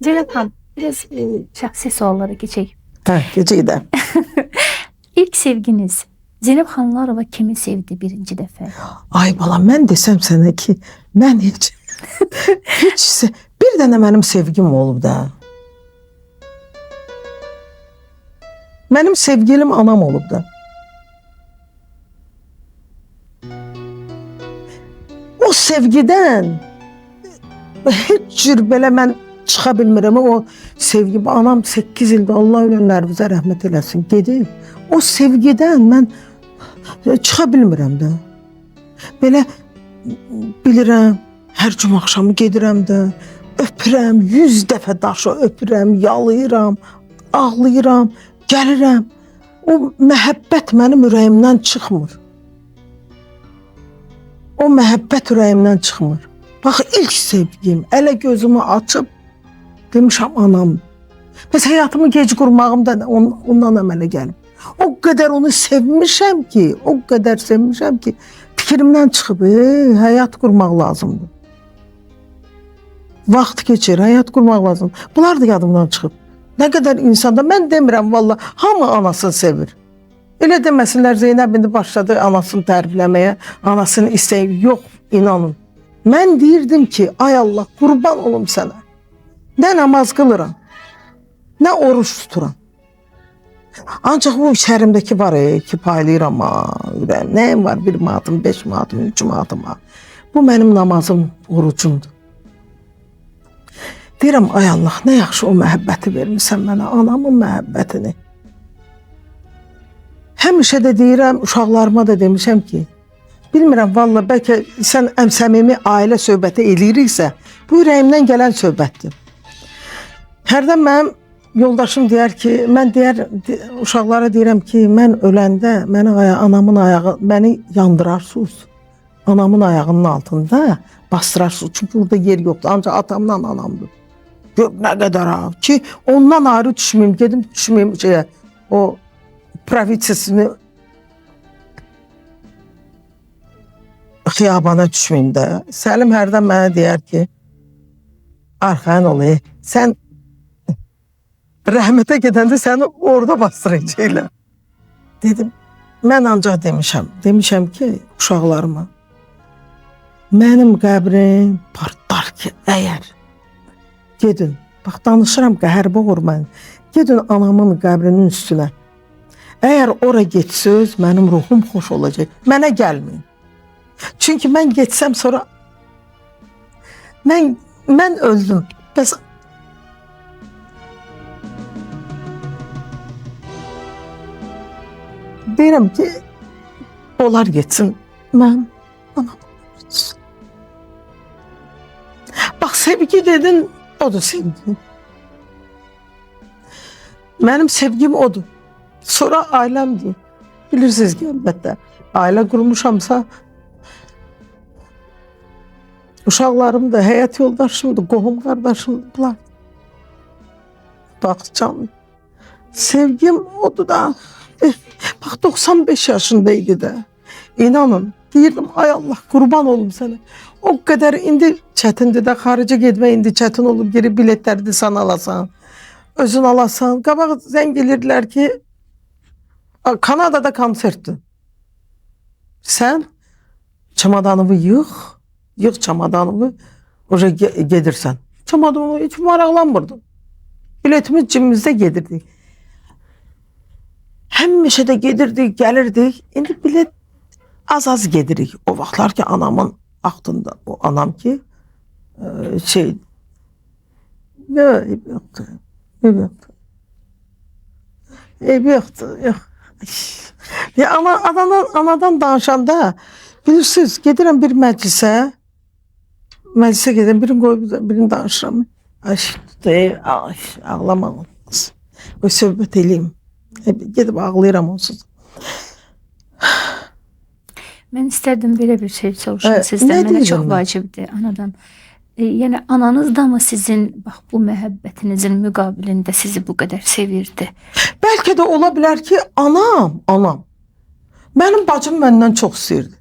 Zeynep Hanım, biraz şahsi suallara geçeyim. Hə, gecikdə. İlk sevginiz Zeynep Xanlarova kimi sevdi birinci dəfə? Ay bala, mən desəm sənə ki, mən heç bir dənə mənim sevgim olub da. Mənim sevgilim anam olub da. O sevgidən heç cür belə mən çıxa bilmirəm. O sevgi, anam 8 ildə Allah ölənlərimizə rəhmət eləsin gedib. O sevgidən mən çıxa bilmirəm də. Belə bilirəm, hər cümə axşamı gedirəm də, öpürəm, 100 dəfə daşı öpürəm, yalayıram, ağlayıram, gəlirəm. O məhəbbət mənim ürəyimdən çıxmır. O məhəbbət ürəyimdən çıxmır. Bax, ilk sevgim, ələ gözümü açıb demişəm anam. Bəs həyatımı gec qurmağım da ondan əmələ gəlib. O qədər onu sevmişəm ki, fikrimdən çıxıb, həyat qurmaq lazımdır. Vaxt keçir, həyat qurmaq lazımdır. Bunlar da yadımdan çıxıb. Nə qədər insanda, mən demirəm valla, hamı anasını sevir. Elə deməsinlər, Zeynəb indi başladı anasını tərifləməyə, anasını istəyib. Yox, inanın. Mən deyirdim ki, ay Allah, qurban olum sənə. Nə namaz qılıram, nə oruç tuturam. Ancaq bu içərimdəki var ki, paylayıram, ürəyim. Nəyim var? 1 manatım, 5 manatım, 3 manatım. Bu mənim namazım, orucumdur. Deyirəm, ay Allah, nə yaxşı o məhəbbəti vermirsən mənə, anamın məhəbbətini. Həmişə də deyirəm, uşaqlarıma da demişəm ki, bilmirəm, valla, bəlkə sən səmimi ailə söhbəti eləyiriksə, bu ürəyimdən gələn söhbətdir. Hərdən mənim yoldaşım deyər ki, mən uşaqlara deyirəm ki, mən öləndə anamın ayağı, məni yandırarsınız. Anamın ayağının altında bastırarsınız. Çünki burada yer yoxdur, ancaq atamdan anamdır. Gör, nə qədər ha, ki, ondan ayrı düşməyim, gedim düşməyim o provinsiyasını xiyabana düşməyim də. Səlim hərdən mənə deyər ki, arxain olayı, sən rəhmətə gedəndə səni orada bastıracaqlar. Dedim, mən ancaq demişəm ki, uşaqlarıma, mənim qəbrim partlar ki, əgər gedin, bax danışıram, qəhərbə olur mən, gedin anamın qəbrinin üstünə. Əgər ora getsəz, mənim ruhum xoş olacaq, mənə gəlməyin. Çünki mən getsəm sonra, mən öldüm. Bəs deyirəm ki, onlar getsin, mən anam olacaq. Bax, sevgi dedin, odur sevgi. Mənim sevgim odur. Sonra ailəmdir. Bilirsiniz ki, əlbəttə, ailə qurmuşamsa, uşaqlarım da, həyat yoldaşımdır, qohum qardaşımdır, bunlar. Bax, canım, sevgim odur da, bax, 95 yaşındaydı da, inanın, deyirdim, ay Allah, qurban olum sənə. O qədər, indi çətindir də, xaricə getmə indi çətin olub, geri biletləri də sən alasan, özün alasan. Qabaq zəng edirdilər ki, Kanadada konsertdir. Sən çamadanımı yığ çamadanımı, oraya gedirsən. Çamadanımı hiç maraqlanmırdım. Biletimiz cibimizdə gedirdik. Həmişə də gedirdik, gəlirdik. İndi bilet az gedirik. O vaxtlar ki, anamın vaxtında, o anam ki, ev yoxdur, yox. Ya anadan danışanda, bilirsiniz, gedirəm bir məclisə gedirəm, birini qoyub, birini danışıram. Ağlama olmaz. O söhbət eləyim. Gedib ağlayıram onsuz. Mən istərdim belə bir şey soruşum sizdən, mənə çox vacibdir anadan. Yəni, ananız da mı sizin bax, bu məhəbbətinizin müqabilində sizi bu qədər sevirdi? Bəlkə də ola bilər ki, anam. Mənim bacım məndən çox istəyirdi.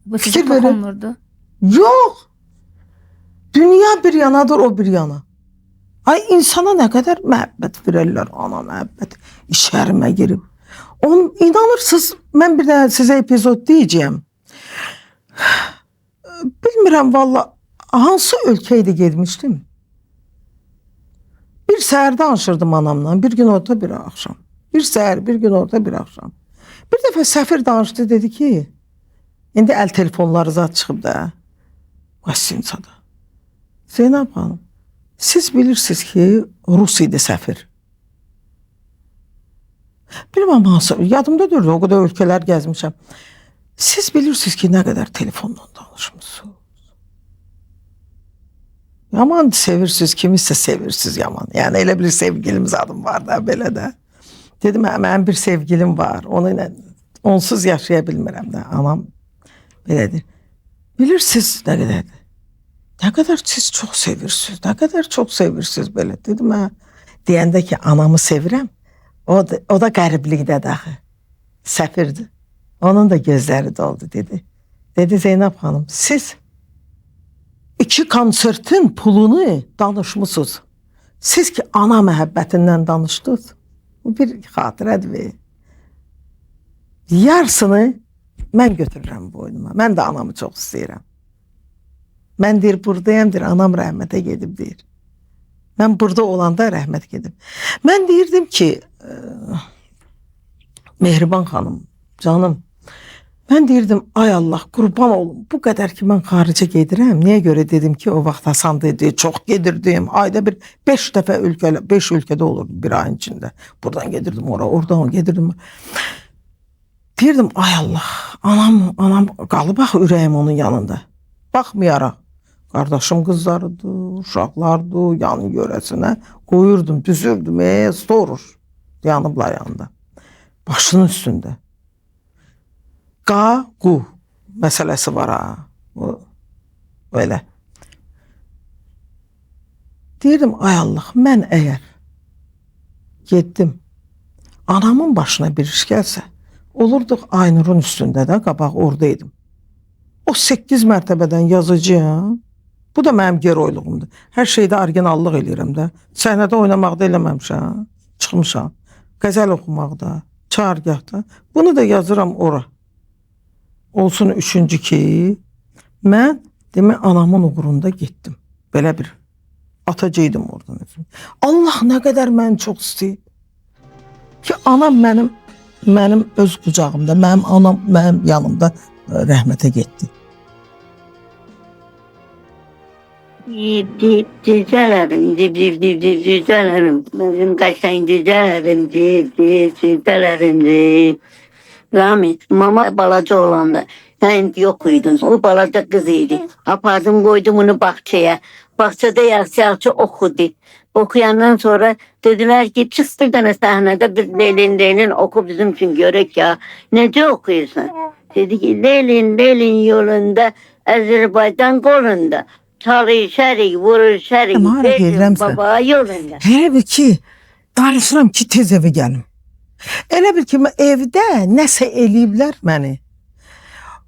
Bu sizi toxunmurdu? Yox. Dünya bir yanadır, o bir yana. Ay insana ne kadar məhəbbət verirlər, ana məhəbbət işlərimə girib. Onun inanırsınız, mən bir də sizə epizod deyəcəyəm. Bilmirəm valla hansı ölkə idi getmişdim. Bir səhər danışırdım anamla, bir gün orada bir axşam. Bir səhər, bir gün orada bir axşam. Bir dəfə səfir danışdı, dedi ki, indi əl telefonları zat çıxıb da, Qasincada. Zeynəb xanım, siz bilirsiniz ki, Rus idi səfir. Bilməm hansı, yadımda durdu, o qədər ölkələr gəzmişəm. Siz bilirsiniz ki, nə qədər telefonla danışmışsınız. Yaman sevirsiniz, kimisə sevirsiniz yaman. Yəni elə bir sevgilimiz adım var da, belə də. Dedim, mənim bir sevgilim var, onsuz yaşaya bilmirəm də. Anam belədir. Bilirsiniz nə qədərdir? Nə qədər siz çox sevirsiniz, nə qədər çox sevirsiniz belə. Dedim, deyəndə ki, anamı sevirəm, o da qəriblikdə daxı. Səfirdir. Onun da gözləri doldu, dedi. Dedi, Zeynəb xanım, siz 2 konsertin pulunu danışmışsınız. Siz ki, ana məhəbbətindən danışdınız. Bu bir xatirədir. Yarısını mən götürürəm boynuma. Mən də anamı çox istəyirəm. Mən deyir, buradayam, deyir, anam rəhmətə gedib, deyir. Mən burada olanda rəhmət gedib. Mən deyirdim ki, Mehriban xanım, canım, mən deyirdim, ay Allah, qurban olum, bu qədər ki, mən xaricə gedirəm. Niyə görə dedim ki, o vaxt Hasan dedi, çox gedirdim. Ayda bir 5 dəfə 5 ölkədə olurdu bir ayın içində. Buradan gedirdim ora, oradan gedirdim. Deyirdim, ay Allah, anam qalıb bax ürəyim onun yanında. Baxmayaraq, qardaşım qızlarıdı, uşaqlardı, yanı görəsinə qoyurdum, düzürdüm, storuş, yanıblar yanında. Başının üstündə. Qa-qu məsələsi var ha. Böyle. Deyirdim, ay Allah, mən əgər getdim, anamın başına bir iş gəlsə, olurduq Aynurun üstündə də, qabaq oradaydım. O 8 mərtəbədən yazıcıyam. Bu da mənim geroyluğumdur. Hər şeydə orijinallıq eləyirəm də. Səhnədə oynamaqda eləməmişəm. Çıxmışam. Qəzəl oxumaqda, çargahda. Bunu da yazıram ora. Olsun üçüncü ki, mən demək anamın uğrunda getdim. Belə bir atacaqdım oradan. Allah nə qədər məni çox istəyir. Ki anam mənim öz qucağımda, mənim anam mənim yanımda rəhmətə getdi. Cücələrim, cücələrim, mənim qəşəng cücələrim, cücələrim. Rami, mama balaca olanda, sən yox idin, o balaca qız idi. Apardım, qoydum onu bağçaya. Bağçada yaxşı oxudu. Okuyandan sonra dediler ki çıx bir tane səhnədə bir Leylin oku bizim için görək ya. Necə okuyursan? Dedi ki Leylin yolunda, Azərbaycan qolunda. Çalır şərik, vurur şərik, verir baba yolunda. Elə bil ki, danışıram ki tez evə gəlim. Elə bil ki evdə nəsə eləyiblər məni.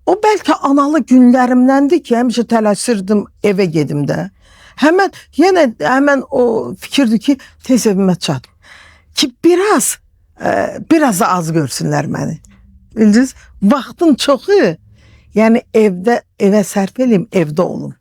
O bəlkə analı günlərimdəndir ki, həmişə tələsirdim evə gedim də. Həmən o fikirdir ki, tez evimə çatım. Ki biraz da az görsünlər məni. Bildiniz, vaxtın çoxu, yəni evə sərf eləyim, evdə olum.